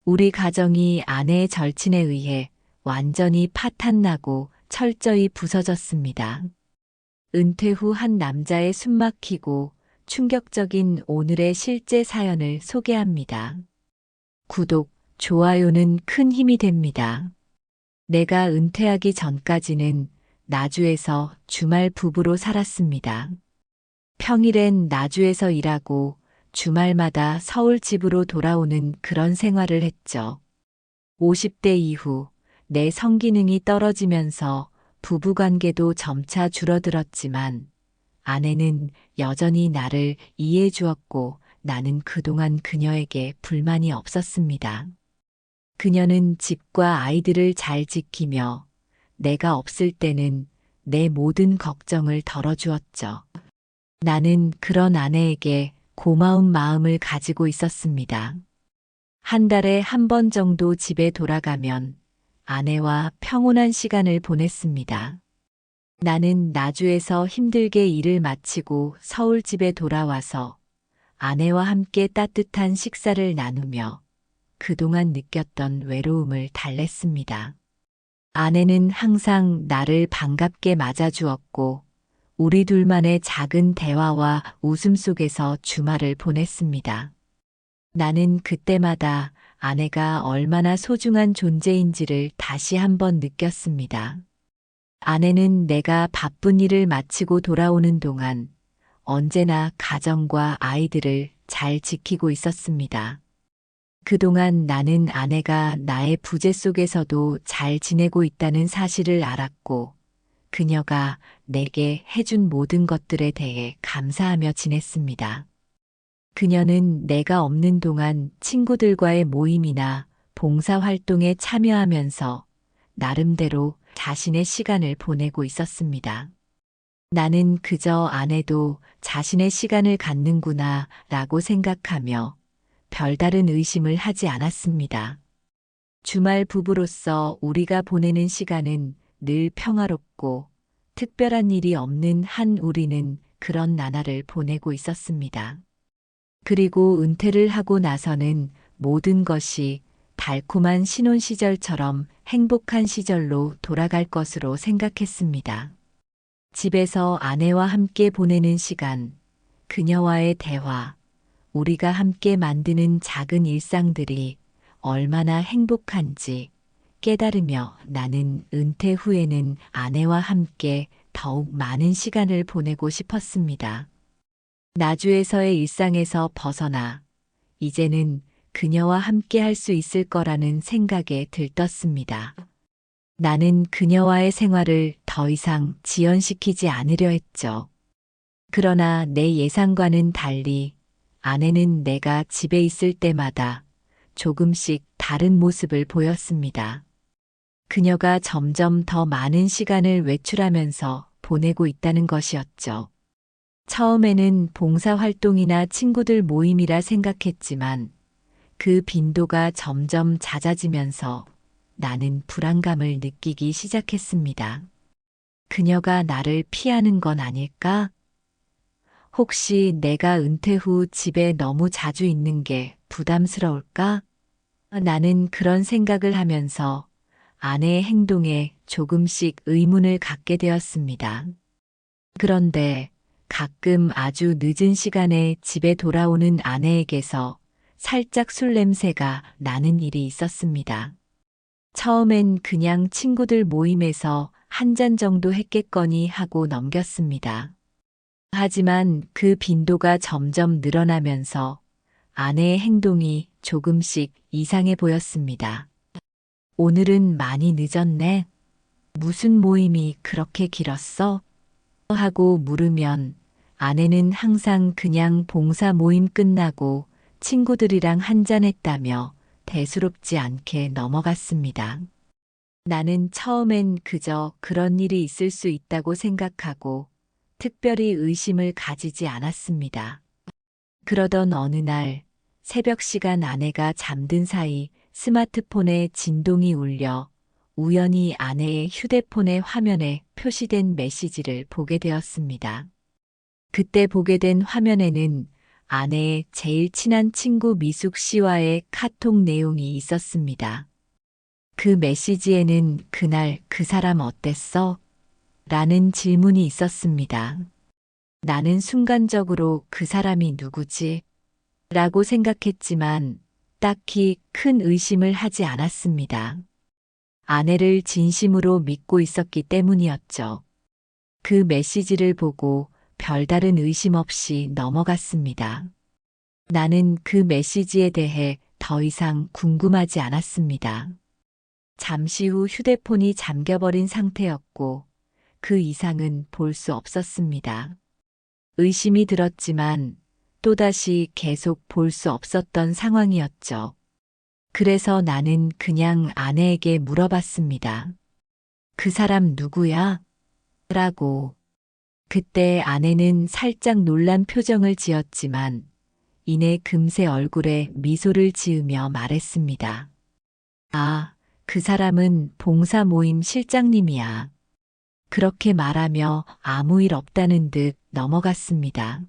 우리 가정이 아내의 절친에 의해 완전히 파탄나고 철저히 부서졌습니다. 은퇴 후 한 남자의 숨막히고 충격적인 오늘의 실제 사연을 소개합니다. 구독, 좋아요는 큰 힘이 됩니다. 내가 은퇴하기 전까지는 나주에서 주말 부부로 살았습니다. 평일엔 나주에서 일하고 주말마다 서울 집으로 돌아오는 그런 생활을 했죠. 50대 이후 내 성기능이 떨어지면서 부부관계도 점차 줄어들었지만 아내는 여전히 나를 이해해 주었고 나는 그동안 그녀에게 불만이 없었습니다. 그녀는 집과 아이들을 잘 지키며 내가 없을 때는 내 모든 걱정을 덜어주었죠. 나는 그런 아내에게 고마운 마음을 가지고 있었습니다. 한 달에 한 번 정도 집에 돌아가면 아내와 평온한 시간을 보냈습니다. 나는 나주에서 힘들게 일을 마치고 서울 집에 돌아와서 아내와 함께 따뜻한 식사를 나누며 그동안 느꼈던 외로움을 달랬습니다. 아내는 항상 나를 반갑게 맞아주었고 우리 둘만의 작은 대화와 웃음 속에서 주말을 보냈습니다. 나는 그때마다 아내가 얼마나 소중한 존재인지를 다시 한번 느꼈습니다. 아내는 내가 바쁜 일을 마치고 돌아오는 동안 언제나 가정과 아이들을 잘 지키고 있었습니다. 그동안 나는 아내가 나의 부재 속에서도 잘 지내고 있다는 사실을 알았고, 그녀가 내게 해준 모든 것들에 대해 감사하며 지냈습니다. 그녀는 내가 없는 동안 친구들과의 모임이나 봉사활동에 참여하면서 나름대로 자신의 시간을 보내고 있었습니다. 나는 그저 아내도 자신의 시간을 갖는구나 라고 생각하며 별다른 의심을 하지 않았습니다. 주말 부부로서 우리가 보내는 시간은 늘 평화롭고 특별한 일이 없는 한 우리는 그런 나날을 보내고 있었습니다. 그리고 은퇴를 하고 나서는 모든 것이 달콤한 신혼 시절처럼 행복한 시절로 돌아갈 것으로 생각했습니다. 집에서 아내와 함께 보내는 시간, 그녀와의 대화, 우리가 함께 만드는 작은 일상들이 얼마나 행복한지 깨달으며 나는 은퇴 후에는 아내와 함께 더욱 많은 시간을 보내고 싶었습니다. 나주에서의 일상에서 벗어나 이제는 그녀와 함께 할 수 있을 거라는 생각에 들떴습니다. 나는 그녀와의 생활을 더 이상 지연시키지 않으려 했죠. 그러나 내 예상과는 달리 아내는 내가 집에 있을 때마다 조금씩 다른 모습을 보였습니다. 그녀가 점점 더 많은 시간을 외출하면서 보내고 있다는 것이었죠. 처음에는 봉사활동이나 친구들 모임이라 생각했지만 그 빈도가 점점 잦아지면서 나는 불안감을 느끼기 시작했습니다. 그녀가 나를 피하는 건 아닐까? 혹시 내가 은퇴 후 집에 너무 자주 있는 게 부담스러울까? 나는 그런 생각을 하면서 아내의 행동에 조금씩 의문을 갖게 되었습니다. 그런데 가끔 아주 늦은 시간에 집에 돌아오는 아내에게서 살짝 술 냄새가 나는 일이 있었습니다. 처음엔 그냥 친구들 모임에서 한 잔 정도 했겠거니 하고 넘겼습니다. 하지만 그 빈도가 점점 늘어나면서 아내의 행동이 조금씩 이상해 보였습니다. 오늘은 많이 늦었네. 무슨 모임이 그렇게 길었어? 하고 물으면 아내는 항상 그냥 봉사 모임 끝나고 친구들이랑 한잔했다며 대수롭지 않게 넘어갔습니다. 나는 처음엔 그저 그런 일이 있을 수 있다고 생각하고 특별히 의심을 가지지 않았습니다. 그러던 어느 날 새벽 시간 아내가 잠든 사이 스마트폰에 진동이 울려 우연히 아내의 휴대폰의 화면에 표시된 메시지를 보게 되었습니다. 그때 보게 된 화면에는 아내의 제일 친한 친구 미숙 씨와의 카톡 내용이 있었습니다. 그 메시지에는 그날 그 사람 어땠어? 라는 질문이 있었습니다. 나는 순간적으로 그 사람이 누구지? 라고 생각했지만 딱히 큰 의심을 하지 않았습니다. 아내를 진심으로 믿고 있었기 때문이었죠. 그 메시지를 보고 별다른 의심 없이 넘어갔습니다. 나는 그 메시지에 대해 더 이상 궁금하지 않았습니다. 잠시 후 휴대폰이 잠겨버린 상태였고 그 이상은 볼 수 없었습니다. 의심이 들었지만 또다시 계속 볼 수 없었던 상황이었죠. 그래서 나는 그냥 아내에게 물어봤습니다. 그 사람 누구야? 라고. 그때 아내는 살짝 놀란 표정을 지었지만 이내 금세 얼굴에 미소를 지으며 말했습니다. 아, 그 사람은 봉사 모임 실장님이야. 그렇게 말하며 아무 일 없다는 듯 넘어갔습니다.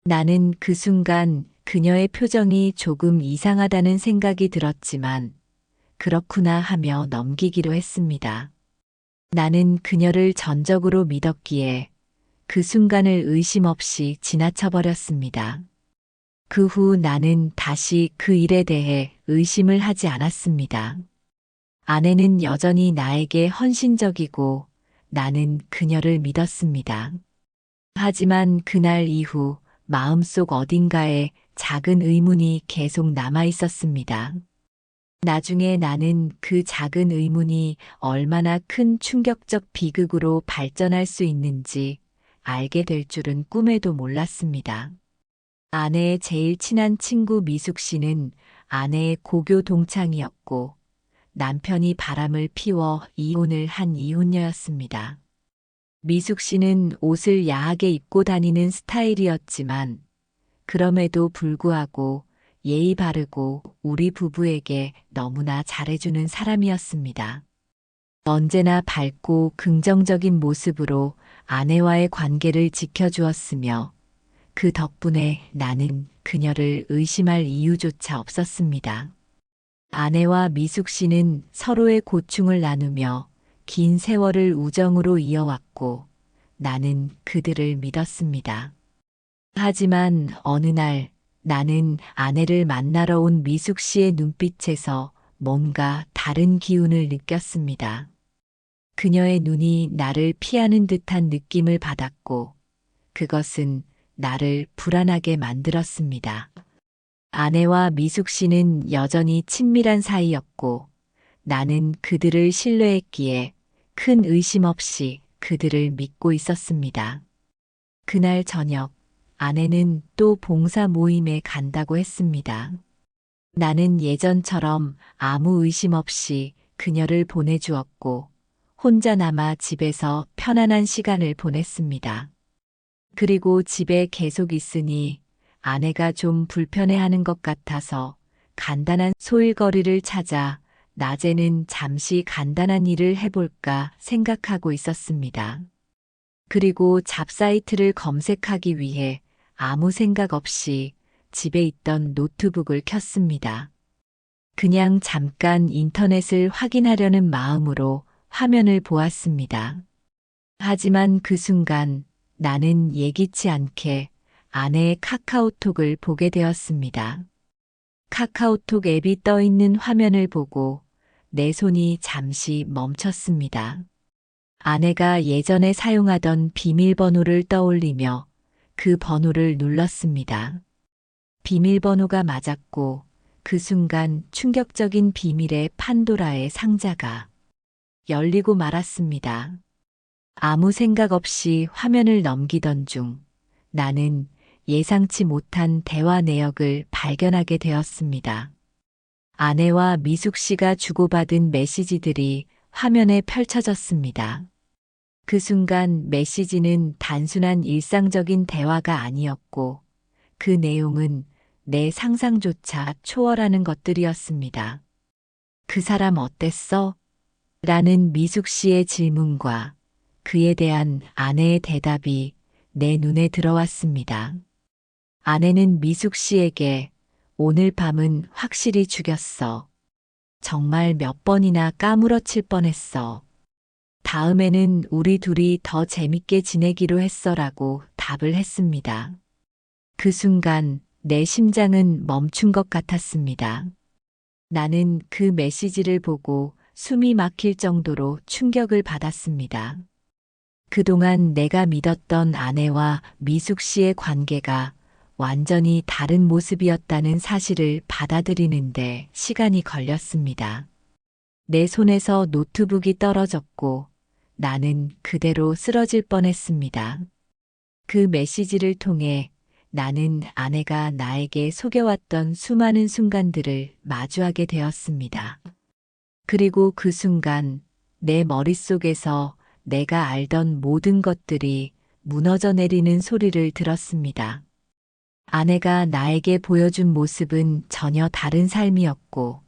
나는 그 순간 그녀의 표정이 조금 이상하다는 생각이 들었지만 그렇구나 하며 넘기기로 했습니다. 나는 그녀를 전적으로 믿었기에 그 순간을 의심 없이 지나쳐버렸습니다. 그 후 나는 다시 그 일에 대해 의심을 하지 않았습니다. 아내는 여전히 나에게 헌신적이고 나는 그녀를 믿었습니다. 하지만 그날 이후 마음속 어딘가에 작은 의문이 계속 남아 있었습니다. 나중에 나는 그 작은 의문이 얼마나 큰 충격적 비극으로 발전할 수 있는지 알게 될 줄은 꿈에도 몰랐습니다. 아내의 제일 친한 친구 미숙 씨는 아내의 고교 동창이었고 남편이 바람을 피워 이혼을 한 이혼녀였습니다. 미숙 씨는 옷을 야하게 입고 다니는 스타일이었지만 그럼에도 불구하고 예의 바르고 우리 부부에게 너무나 잘해주는 사람이었습니다. 언제나 밝고 긍정적인 모습으로 아내와의 관계를 지켜주었으며 그 덕분에 나는 그녀를 의심할 이유조차 없었습니다. 아내와 미숙 씨는 서로의 고충을 나누며 긴 세월을 우정으로 이어왔고 나는 그들을 믿었습니다. 하지만 어느 날 나는 아내를 만나러 온 미숙 씨의 눈빛에서 뭔가 다른 기운을 느꼈습니다. 그녀의 눈이 나를 피하는 듯한 느낌을 받았고 그것은 나를 불안하게 만들었습니다. 아내와 미숙 씨는 여전히 친밀한 사이였고 나는 그들을 신뢰했기에 큰 의심 없이 그들을 믿고 있었습니다. 그날 저녁 아내는 또 봉사 모임에 간다고 했습니다. 나는 예전처럼 아무 의심 없이 그녀를 보내주었고 혼자 남아 집에서 편안한 시간을 보냈습니다. 그리고 집에 계속 있으니 아내가 좀 불편해하는 것 같아서 간단한 소일거리를 찾아 낮에는 잠시 간단한 일을 해볼까 생각하고 있었습니다. 그리고 잡사이트를 검색하기 위해 아무 생각 없이 집에 있던 노트북을 켰습니다. 그냥 잠깐 인터넷을 확인하려는 마음으로 화면을 보았습니다. 하지만 그 순간 나는 예기치 않게 아내의 카카오톡을 보게 되었습니다. 카카오톡 앱이 떠 있는 화면을 보고 내 손이 잠시 멈췄습니다. 아내가 예전에 사용하던 비밀번호를 떠올리며 그 번호를 눌렀습니다. 비밀번호가 맞았고 그 순간 충격적인 비밀의 판도라의 상자가 열리고 말았습니다. 아무 생각 없이 화면을 넘기던 중 나는 예상치 못한 대화 내역을 발견하게 되었습니다. 아내와 미숙 씨가 주고받은 메시지들이 화면에 펼쳐졌습니다. 그 순간 메시지는 단순한 일상적인 대화가 아니었고 그 내용은 내 상상조차 초월하는 것들이었습니다. 그 사람 어땠어? 라는 미숙 씨의 질문과 그에 대한 아내의 대답이 내 눈에 들어왔습니다. 아내는 미숙 씨에게 오늘 밤은 확실히 죽였어. 정말 몇 번이나 까무러칠 뻔했어. 다음에는 우리 둘이 더 재밌게 지내기로 했어라고 답을 했습니다. 그 순간 내 심장은 멈춘 것 같았습니다. 나는 그 메시지를 보고 숨이 막힐 정도로 충격을 받았습니다. 그동안 내가 믿었던 아내와 미숙 씨의 관계가 완전히 다른 모습이었다는 사실을 받아들이는데 시간이 걸렸습니다. 내 손에서 노트북이 떨어졌고 나는 그대로 쓰러질 뻔했습니다. 그 메시지를 통해 나는 아내가 나에게 속여왔던 수많은 순간들을 마주하게 되었습니다. 그리고 그 순간 내 머릿속에서 내가 알던 모든 것들이 무너져 내리는 소리를 들었습니다. 아내가 나에게 보여준 모습은 전혀 다른 삶이었고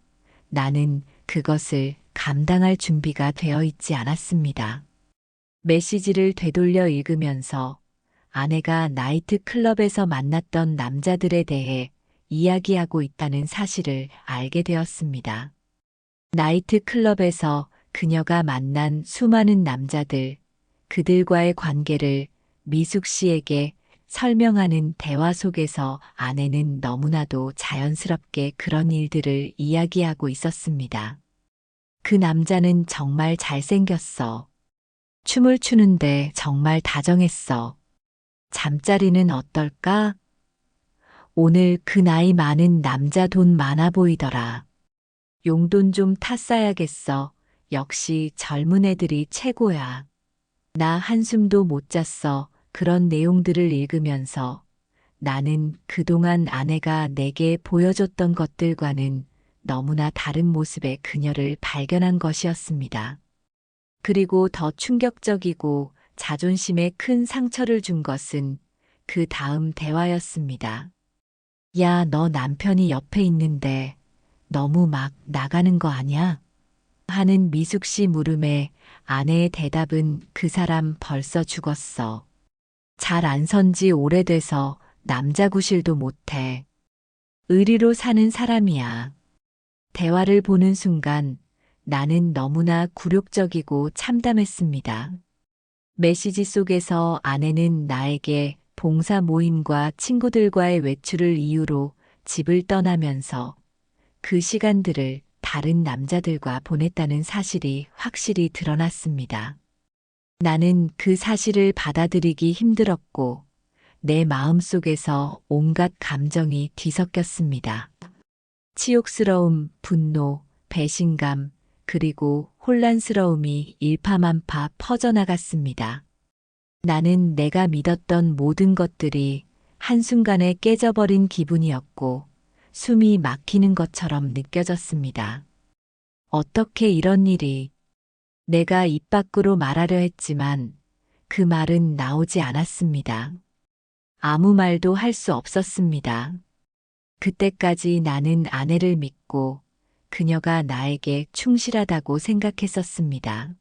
나는 그것을 감당할 준비가 되어 있지 않았습니다. 메시지를 되돌려 읽으면서 아내가 나이트 클럽에서 만났던 남자들에 대해 이야기하고 있다는 사실을 알게 되었습니다. 나이트 클럽에서 그녀가 만난 수많은 남자들, 그들과의 관계를 미숙 씨에게 설명하는 대화 속에서 아내는 너무나도 자연스럽게 그런 일들을 이야기하고 있었습니다. 그 남자는 정말 잘생겼어. 춤을 추는데 정말 다정했어. 잠자리는 어떨까? 오늘 그 나이 많은 남자 돈 많아 보이더라. 용돈 좀 탔어야겠어. 역시 젊은 애들이 최고야. 나 한숨도 못 잤어. 그런 내용들을 읽으면서 나는 그동안 아내가 내게 보여줬던 것들과는 너무나 다른 모습의 그녀를 발견한 것이었습니다. 그리고 더 충격적이고 자존심에 큰 상처를 준 것은 그 다음 대화였습니다. 야, 너 남편이 옆에 있는데 너무 막 나가는 거 아니야? 하는 미숙 씨 물음에 아내의 대답은 그 사람 벌써 죽었어. 잘 안 선 지 오래돼서 남자 구실도 못해. 의리로 사는 사람이야. 대화를 보는 순간 나는 너무나 굴욕적이고 참담했습니다. 메시지 속에서 아내는 나에게 봉사 모임과 친구들과의 외출을 이유로 집을 떠나면서 그 시간들을 다른 남자들과 보냈다는 사실이 확실히 드러났습니다. 나는 그 사실을 받아들이기 힘들었고 내 마음속에서 온갖 감정이 뒤섞였습니다. 치욕스러움, 분노, 배신감, 그리고 혼란스러움이 일파만파 퍼져나갔습니다. 나는 내가 믿었던 모든 것들이 한순간에 깨져버린 기분이었고 숨이 막히는 것처럼 느껴졌습니다. 어떻게 이런 일이? 내가 입 밖으로 말하려 했지만 그 말은 나오지 않았습니다. 아무 말도 할 수 없었습니다. 그때까지 나는 아내를 믿고 그녀가 나에게 충실하다고 생각했었습니다.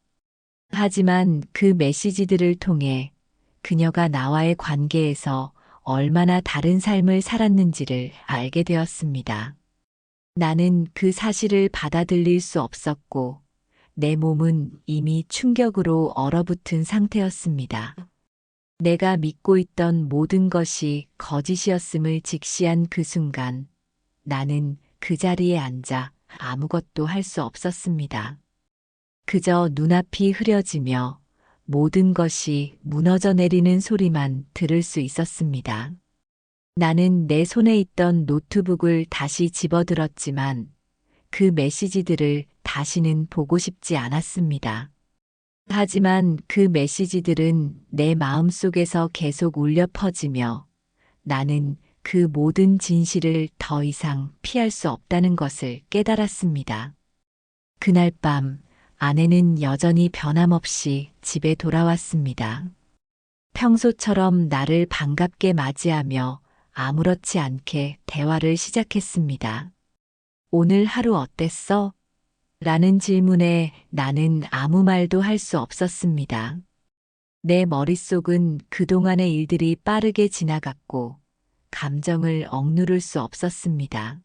하지만 그 메시지들을 통해 그녀가 나와의 관계에서 얼마나 다른 삶을 살았는지를 알게 되었습니다. 나는 그 사실을 받아들일 수 없었고 내 몸은 이미 충격으로 얼어붙은 상태였습니다. 내가 믿고 있던 모든 것이 거짓이었음을 직시한 그 순간 나는 그 자리에 앉아 아무것도 할 수 없었습니다. 그저 눈앞이 흐려지며 모든 것이 무너져 내리는 소리만 들을 수 있었습니다. 나는 내 손에 있던 노트북을 다시 집어들었지만 그 메시지들을 다시는 보고 싶지 않았습니다. 하지만 그 메시지들은 내 마음속에서 계속 울려 퍼지며 나는 그 모든 진실을 더 이상 피할 수 없다는 것을 깨달았습니다. 그날 밤 아내는 여전히 변함없이 집에 돌아왔습니다. 평소처럼 나를 반갑게 맞이하며 아무렇지 않게 대화를 시작했습니다. 오늘 하루 어땠어? 라는 질문에 나는 아무 말도 할 수 없었습니다. 내 머릿속은 그동안의 일들이 빠르게 지나갔고 감정을 억누를 수 없었습니다.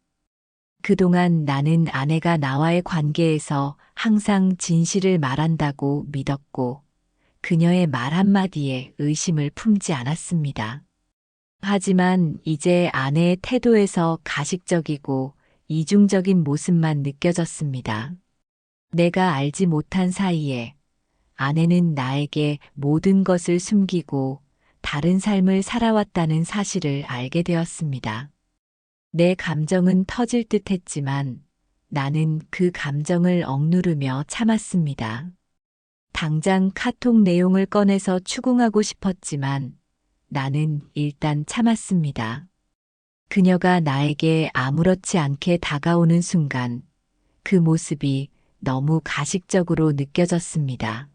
그동안 나는 아내가 나와의 관계에서 항상 진실을 말한다고 믿었고, 그녀의 말 한마디에 의심을 품지 않았습니다. 하지만 이제 아내의 태도에서 가식적이고 이중적인 모습만 느껴졌습니다. 내가 알지 못한 사이에 아내는 나에게 모든 것을 숨기고 다른 삶을 살아왔다는 사실을 알게 되었습니다. 내 감정은 터질 듯 했지만 나는 그 감정을 억누르며 참았습니다. 당장 카톡 내용을 꺼내서 추궁하고 싶었지만 나는 일단 참았습니다. 그녀가 나에게 아무렇지 않게 다가오는 순간 그 모습이 너무 가식적으로 느껴졌습니다.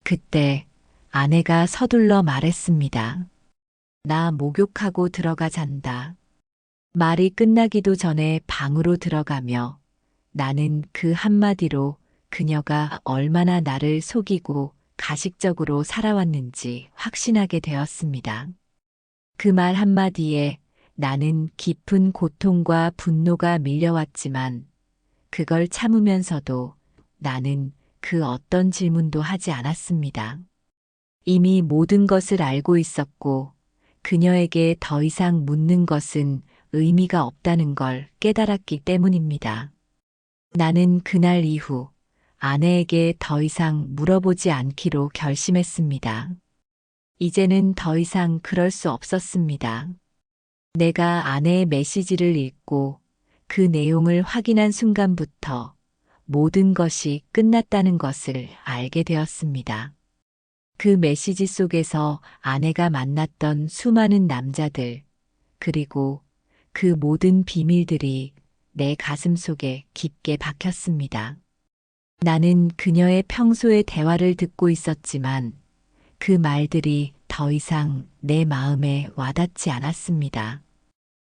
그때 아내가 서둘러 말했습니다. 나 목욕하고 들어가 잔다. 말이 끝나기도 전에 방으로 들어가며 나는 그 한마디로 그녀가 얼마나 나를 속이고 가식적으로 살아왔는지 확신하게 되었습니다. 그 말 한마디에 나는 깊은 고통과 분노가 밀려왔지만 그걸 참으면서도 나는 그 어떤 질문도 하지 않았습니다. 이미 모든 것을 알고 있었고 그녀에게 더 이상 묻는 것은 의미가 없다는 걸 깨달았기 때문입니다. 나는 그날 이후 아내에게 더 이상 물어보지 않기로 결심했습니다. 이제는 더 이상 그럴 수 없었습니다. 내가 아내의 메시지를 읽고 그 내용을 확인한 순간부터 모든 것이 끝났다는 것을 알게 되었습니다. 그 메시지 속에서 아내가 만났던 수많은 남자들, 그리고 그 모든 비밀들이 내 가슴 속에 깊게 박혔습니다. 나는 그녀의 평소의 대화를 듣고 있었지만 그 말들이 더 이상 내 마음에 와닿지 않았습니다.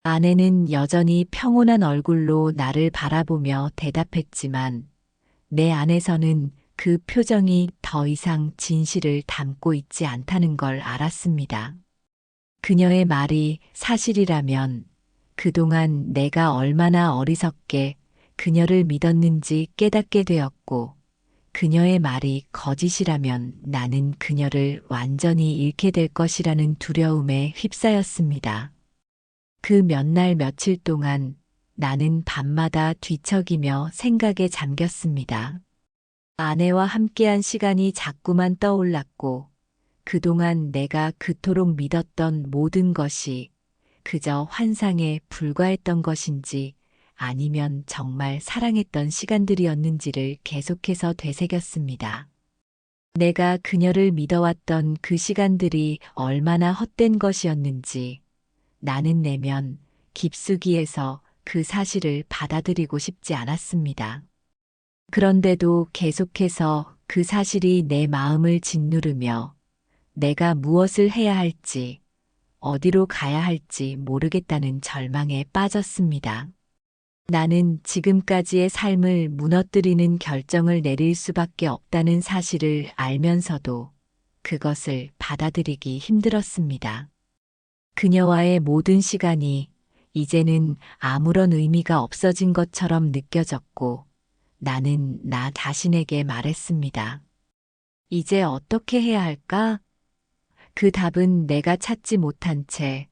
아내는 여전히 평온한 얼굴로 나를 바라보며 대답했지만 내 안에서는 그 표정이 더 이상 진실을 담고 있지 않다는 걸 알았습니다. 그녀의 말이 사실이라면 그동안 내가 얼마나 어리석게 그녀를 믿었는지 깨닫게 되었고, 그녀의 말이 거짓이라면 나는 그녀를 완전히 잃게 될 것이라는 두려움에 휩싸였습니다. 그 몇 날 며칠 동안 나는 밤마다 뒤척이며 생각에 잠겼습니다. 아내와 함께한 시간이 자꾸만 떠올랐고, 그동안 내가 그토록 믿었던 모든 것이 그저 환상에 불과했던 것인지 아니면 정말 사랑했던 시간들이었는지를 계속해서 되새겼습니다. 내가 그녀를 믿어왔던 그 시간들이 얼마나 헛된 것이었는지 나는 내면 깊숙이에서 그 사실을 받아들이고 싶지 않았습니다. 그런데도 계속해서 그 사실이 내 마음을 짓누르며 내가 무엇을 해야 할지, 어디로 가야 할지 모르겠다는 절망에 빠졌습니다. 나는 지금까지의 삶을 무너뜨리는 결정을 내릴 수밖에 없다는 사실을 알면서도 그것을 받아들이기 힘들었습니다. 그녀와의 모든 시간이 이제는 아무런 의미가 없어진 것처럼 느껴졌고 나는 나 자신에게 말했습니다. 이제 어떻게 해야 할까? 그 답은 내가 찾지 못한 채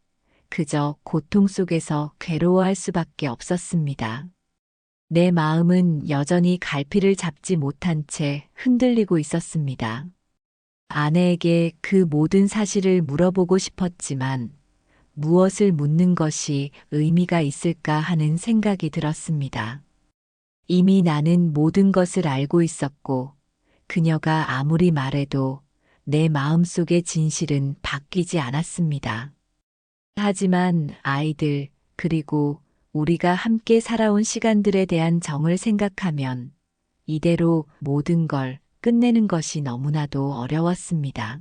그저 고통 속에서 괴로워할 수밖에 없었습니다. 내 마음은 여전히 갈피를 잡지 못한 채 흔들리고 있었습니다. 아내에게 그 모든 사실을 물어보고 싶었지만 무엇을 묻는 것이 의미가 있을까 하는 생각이 들었습니다. 이미 나는 모든 것을 알고 있었고 그녀가 아무리 말해도 내 마음속의 진실은 바뀌지 않았습니다. 하지만 아이들, 그리고 우리가 함께 살아온 시간들에 대한 정을 생각하면 이대로 모든 걸 끝내는 것이 너무나도 어려웠습니다.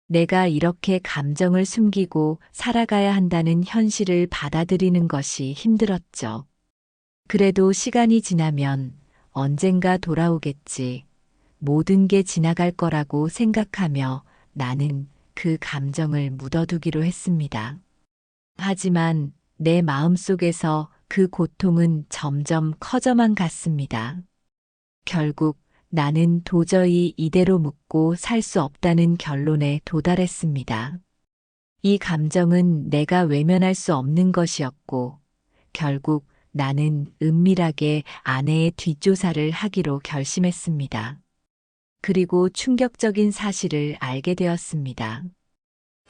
내가 이렇게 감정을 숨기고 살아가야 한다는 현실을 받아들이는 것이 힘들었죠. 그래도 시간이 지나면 언젠가 돌아오겠지. 모든 게 지나갈 거라고 생각하며 나는 그 감정을 묻어두기로 했습니다. 하지만 내 마음속에서 그 고통은 점점 커져만 갔습니다. 결국 나는 도저히 이대로 묵고 살 수 없다는 결론에 도달했습니다. 이 감정은 내가 외면할 수 없는 것이었고, 결국 나는 은밀하게 아내의 뒷조사를 하기로 결심했습니다. 그리고 충격적인 사실을 알게 되었습니다.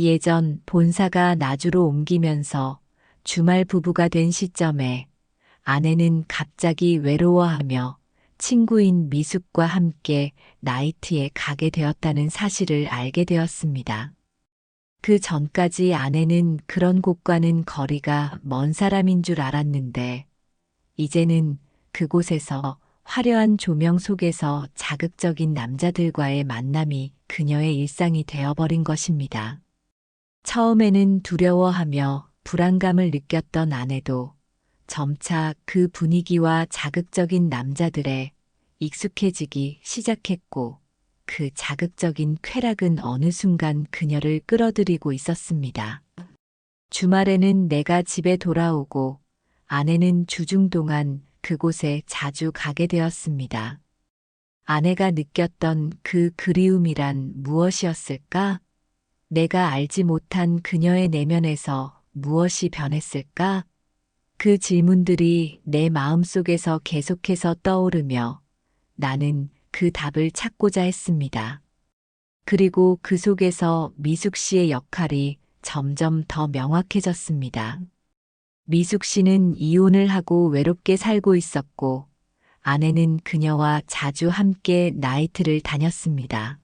예전 본사가 나주로 옮기면서 주말 부부가 된 시점에 아내는 갑자기 외로워하며 친구인 미숙과 함께 나이트에 가게 되었다는 사실을 알게 되었습니다. 그 전까지 아내는 그런 곳과는 거리가 먼 사람인 줄 알았는데, 이제는 그곳에서 화려한 조명 속에서 자극적인 남자들과의 만남이 그녀의 일상이 되어버린 것입니다. 처음에는 두려워하며 불안감을 느꼈던 아내도 점차 그 분위기와 자극적인 남자들에 익숙해지기 시작했고, 그 자극적인 쾌락은 어느 순간 그녀를 끌어들이고 있었습니다. 주말에는 내가 집에 돌아오고 아내는 주중 동안 그곳에 자주 가게 되었습니다. 아내가 느꼈던 그 그리움이란 무엇이었을까? 내가 알지 못한 그녀의 내면에서 무엇이 변했을까? 그 질문들이 내 마음속에서 계속해서 떠오르며 나는 그 답을 찾고자 했습니다. 그리고 그 속에서 미숙 씨의 역할이 점점 더 명확해졌습니다. 미숙 씨는 이혼을 하고 외롭게 살고 있었고, 아내는 그녀와 자주 함께 나이트를 다녔습니다.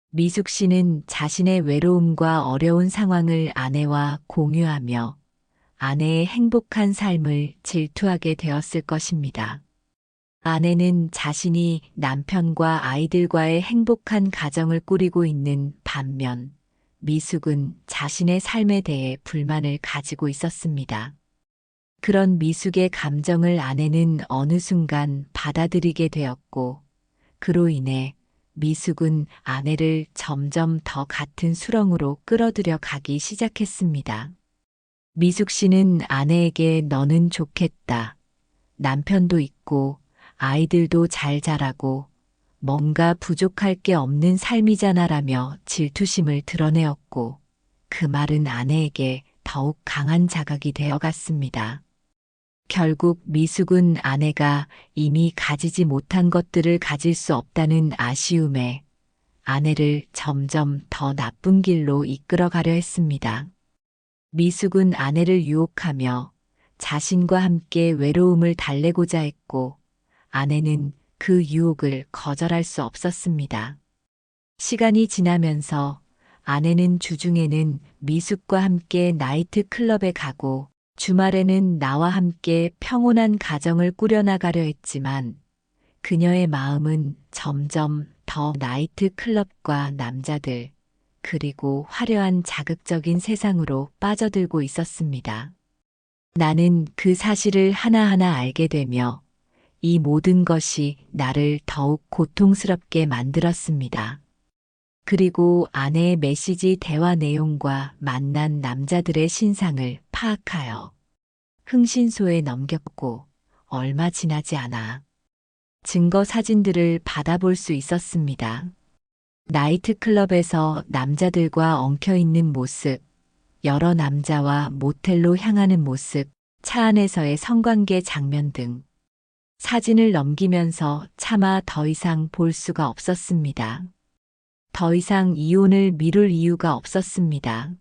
미숙 씨는 자신의 외로움과 어려운 상황을 아내와 공유하며 아내의 행복한 삶을 질투하게 되었을 것입니다. 아내는 자신이 남편과 아이들과의 행복한 가정을 꾸리고 있는 반면 미숙은 자신의 삶에 대해 불만을 가지고 있었습니다. 그런 미숙의 감정을 아내는 어느 순간 받아들이게 되었고, 그로 인해 미숙은 아내를 점점 더 같은 수렁으로 끌어들여 가기 시작했습니다. 미숙 씨는 아내에게 너는 좋겠다. 남편도 있고 아이들도 잘 자라고 뭔가 부족할 게 없는 삶이잖아라며 질투심을 드러내었고, 그 말은 아내에게 더욱 강한 자각이 되어갔습니다. 결국 미숙은 아내가 이미 가지지 못한 것들을 가질 수 없다는 아쉬움에 아내를 점점 더 나쁜 길로 이끌어가려 했습니다. 미숙은 아내를 유혹하며 자신과 함께 외로움을 달래고자 했고, 아내는 그 유혹을 거절할 수 없었습니다. 시간이 지나면서 아내는 주중에는 미숙과 함께 나이트 클럽에 가고 주말에는 나와 함께 평온한 가정을 꾸려나가려 했지만, 그녀의 마음은 점점 더 나이트 클럽과 남자들, 그리고 화려한 자극적인 세상으로 빠져들고 있었습니다. 나는 그 사실을 하나하나 알게 되며 이 모든 것이 나를 더욱 고통스럽게 만들었습니다. 그리고 아내의 메시지 대화 내용과 만난 남자들의 신상을 파악하여 흥신소에 넘겼고, 얼마 지나지 않아 증거 사진들을 받아볼 수 있었습니다. 나이트클럽에서 남자들과 엉켜있는 모습, 여러 남자와 모텔로 향하는 모습, 차 안에서의 성관계 장면 등 사진을 넘기면서 차마 더 이상 볼 수가 없었습니다. 더 이상 이혼을 미룰 이유가 없었습니다.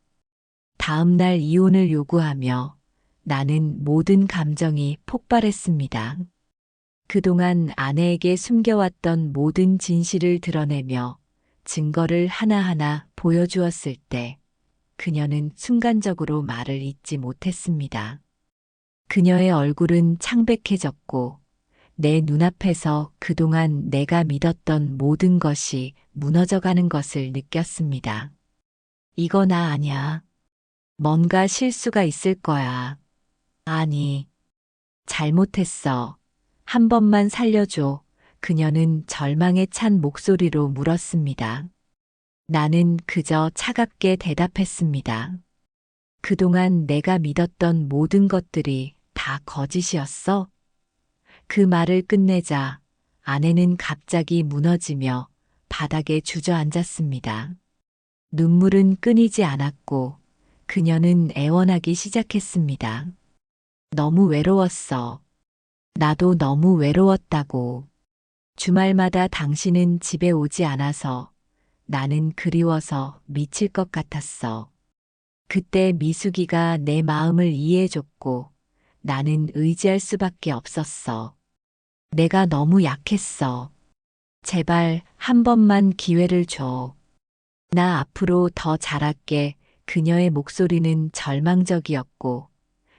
다음 날 이혼을 요구하며 나는 모든 감정이 폭발했습니다. 그동안 아내에게 숨겨왔던 모든 진실을 드러내며 증거를 하나하나 보여주었을 때 그녀는 순간적으로 말을 잇지 못했습니다. 그녀의 얼굴은 창백해졌고 내 눈앞에서 그동안 내가 믿었던 모든 것이 무너져가는 것을 느꼈습니다. 이거 나 아니야. 뭔가 실수가 있을 거야. 아니, 잘못했어. 한 번만 살려줘. 그녀는 절망에 찬 목소리로 물었습니다. 나는 그저 차갑게 대답했습니다. 그동안 내가 믿었던 모든 것들이 다 거짓이었어? 그 말을 끝내자 아내는 갑자기 무너지며 바닥에 주저앉았습니다. 눈물은 끊이지 않았고 그녀는 애원하기 시작했습니다. 너무 외로웠어. 나도 너무 외로웠다고. 주말마다 당신은 집에 오지 않아서 나는 그리워서 미칠 것 같았어. 그때 미숙이가 내 마음을 이해해줬고 나는 의지할 수밖에 없었어. 내가 너무 약했어. 제발 한 번만 기회를 줘. 나 앞으로 더 잘할게. 그녀의 목소리는 절망적이었고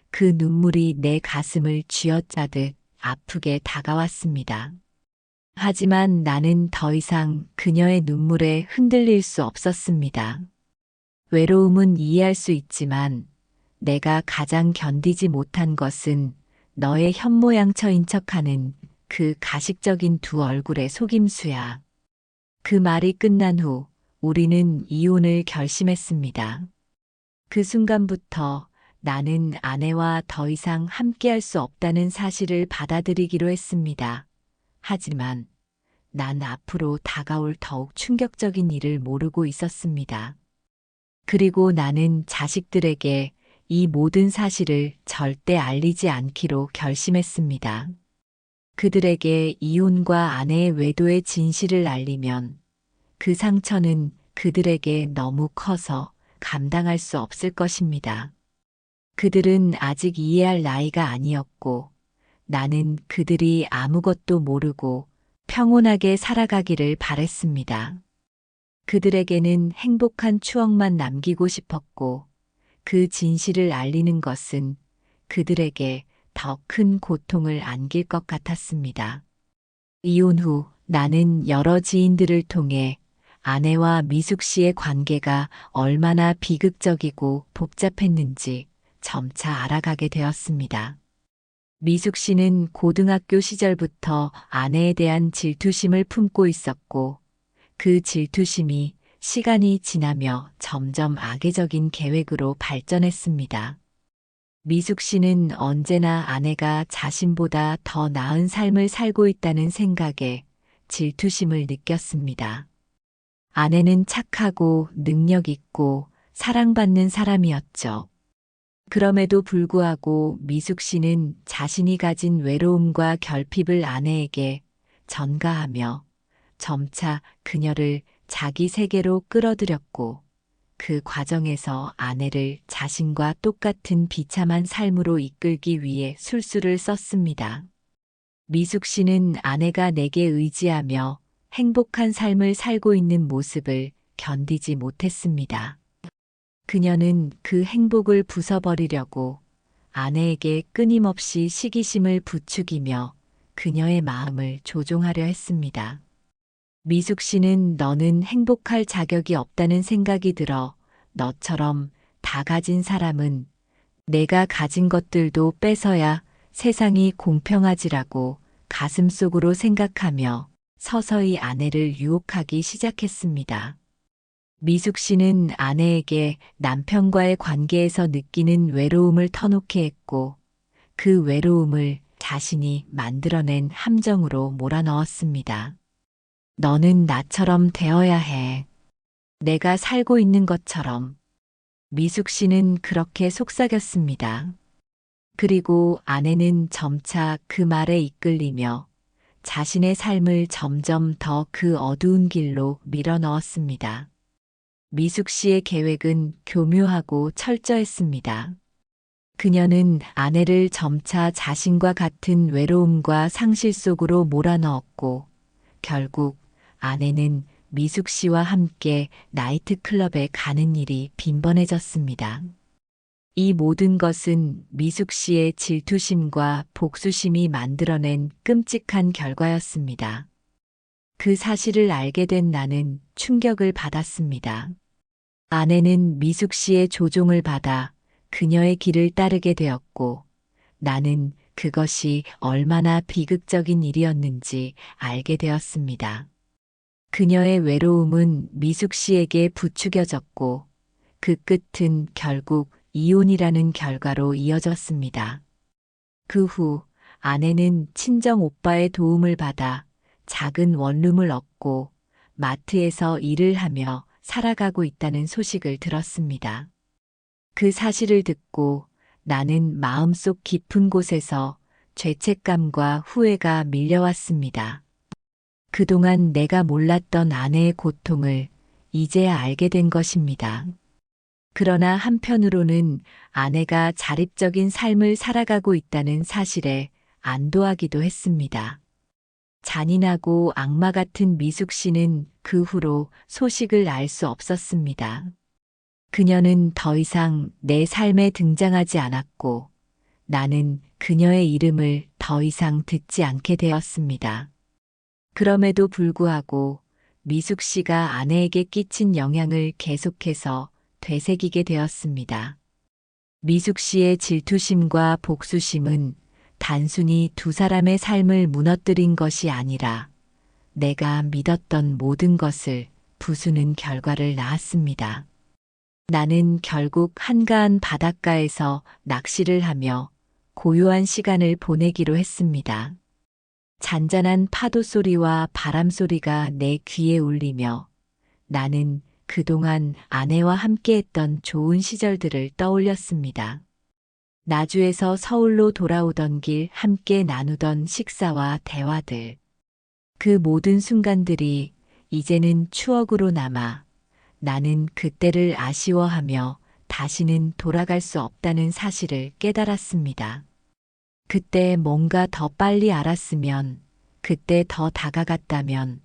그 눈물이 내 가슴을 쥐어짜듯 아프게 다가왔습니다. 하지만 나는 더 이상 그녀의 눈물에 흔들릴 수 없었습니다. 외로움은 이해할 수 있지만 내가 가장 견디지 못한 것은 너의 현모양처인 척하는 그 가식적인 두 얼굴의 속임수야. 그 말이 끝난 후 우리는 이혼을 결심했습니다. 그 순간부터 나는 아내와 더 이상 함께할 수 없다는 사실을 받아들이기로 했습니다. 하지만 난 앞으로 다가올 더욱 충격적인 일을 모르고 있었습니다. 그리고 나는 자식들에게 이 모든 사실을 절대 알리지 않기로 결심했습니다. 그들에게 이혼과 아내의 외도의 진실을 알리면 그 상처는 그들에게 너무 커서 감당할 수 없을 것입니다. 그들은 아직 이해할 나이가 아니었고 나는 그들이 아무것도 모르고 평온하게 살아가기를 바랬습니다. 그들에게는 행복한 추억만 남기고 싶었고 그 진실을 알리는 것은 그들에게 더 큰 고통을 안길 것 같았습니다. 이혼 후 나는 여러 지인들을 통해 아내와 미숙 씨의 관계가 얼마나 비극적이고 복잡했는지 점차 알아가게 되었습니다. 미숙 씨는 고등학교 시절부터 아내에 대한 질투심을 품고 있었고 그 질투심이 시간이 지나며 점점 악의적인 계획으로 발전했습니다. 미숙 씨는 언제나 아내가 자신보다 더 나은 삶을 살고 있다는 생각에 질투심을 느꼈습니다. 아내는 착하고 능력 있고 사랑받는 사람이었죠. 그럼에도 불구하고 미숙 씨는 자신이 가진 외로움과 결핍을 아내에게 전가하며 점차 그녀를 자기 세계로 끌어들였고 그 과정에서 아내를 자신과 똑같은 비참한 삶으로 이끌기 위해 술수를 썼습니다. 미숙 씨는 아내가 내게 의지하며 행복한 삶을 살고 있는 모습을 견디지 못했습니다. 그녀는 그 행복을 부숴버리려고 아내에게 끊임없이 시기심을 부추기며 그녀의 마음을 조종하려 했습니다. 미숙 씨는 너는 행복할 자격이 없다는 생각이 들어 너처럼 다 가진 사람은 내가 가진 것들도 뺏어야 세상이 공평하지라고 가슴속으로 생각하며 서서히 아내를 유혹하기 시작했습니다. 미숙 씨는 아내에게 남편과의 관계에서 느끼는 외로움을 터놓게 했고 그 외로움을 자신이 만들어낸 함정으로 몰아넣었습니다. 너는 나처럼 되어야 해. 내가 살고 있는 것처럼. 미숙 씨는 그렇게 속삭였습니다. 그리고 아내는 점차 그 말에 이끌리며 자신의 삶을 점점 더 그 어두운 길로 밀어넣었습니다. 미숙 씨의 계획은 교묘하고 철저했습니다. 그녀는 아내를 점차 자신과 같은 외로움과 상실 속으로 몰아넣었고 결국 아내는 미숙 씨와 함께 나이트클럽에 가는 일이 빈번해졌습니다. 이 모든 것은 미숙 씨의 질투심과 복수심이 만들어낸 끔찍한 결과였습니다. 그 사실을 알게 된 나는 충격을 받았습니다. 아내는 미숙 씨의 조종을 받아 그녀의 길을 따르게 되었고 나는 그것이 얼마나 비극적인 일이었는지 알게 되었습니다. 그녀의 외로움은 미숙 씨에게 부추겨졌고 그 끝은 결국 이혼이라는 결과로 이어졌습니다. 그 후 아내는 친정 오빠의 도움을 받아 작은 원룸을 얻고 마트에서 일을 하며 살아가고 있다는 소식을 들었습니다. 그 사실을 듣고 나는 마음속 깊은 곳에서 죄책감과 후회가 밀려왔습니다. 그동안 내가 몰랐던 아내의 고통을 이제야 알게 된 것입니다. 그러나 한편으로는 아내가 자립적인 삶을 살아가고 있다는 사실에 안도하기도 했습니다. 잔인하고 악마 같은 미숙 씨는 그 후로 소식을 알 수 없었습니다. 그녀는 더 이상 내 삶에 등장하지 않았고 나는 그녀의 이름을 더 이상 듣지 않게 되었습니다. 그럼에도 불구하고 미숙 씨가 아내에게 끼친 영향을 계속해서 되새기게 되었습니다. 미숙 씨의 질투심과 복수심은 단순히 두 사람의 삶을 무너뜨린 것이 아니라 내가 믿었던 모든 것을 부수는 결과를 낳았습니다. 나는 결국 한가한 바닷가에서 낚시를 하며 고요한 시간을 보내기로 했습니다. 잔잔한 파도 소리와 바람 소리가 내 귀에 울리며 나는 그동안 아내와 함께했던 좋은 시절들을 떠올렸습니다. 나주에서 서울로 돌아오던 길 함께 나누던 식사와 대화들. 그 모든 순간들이 이제는 추억으로 남아 나는 그때를 아쉬워하며 다시는 돌아갈 수 없다는 사실을 깨달았습니다. 그때 뭔가 더 빨리 알았으면, 그때 더 다가갔다면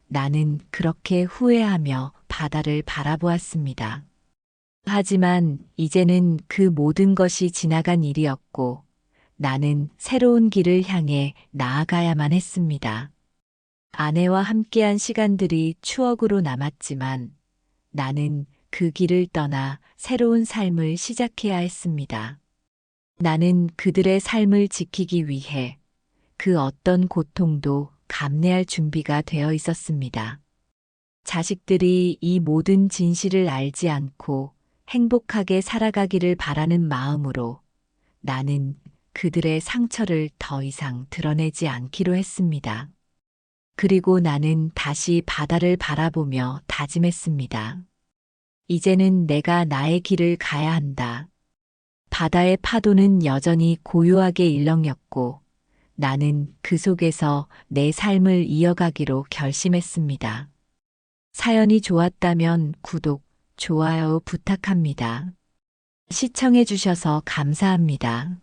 나는 그렇게 후회하며 바다를 바라보았습니다. 하지만 이제는 그 모든 것이 지나간 일이었고 나는 새로운 길을 향해 나아가야만 했습니다. 아내와 함께한 시간들이 추억으로 남았지만 나는 그 길을 떠나 새로운 삶을 시작해야 했습니다. 나는 그들의 삶을 지키기 위해 그 어떤 고통도 감내할 준비가 되어 있었습니다. 자식들이 이 모든 진실을 알지 않고 행복하게 살아가기를 바라는 마음으로 나는 그들의 상처를 더 이상 드러내지 않기로 했습니다. 그리고 나는 다시 바다를 바라보며 다짐했습니다. 이제는 내가 나의 길을 가야 한다. 바다의 파도는 여전히 고요하게 일렁였고 나는 그 속에서 내 삶을 이어가기로 결심했습니다. 사연이 좋았다면 구독, 좋아요 부탁합니다. 시청해 주셔서 감사합니다.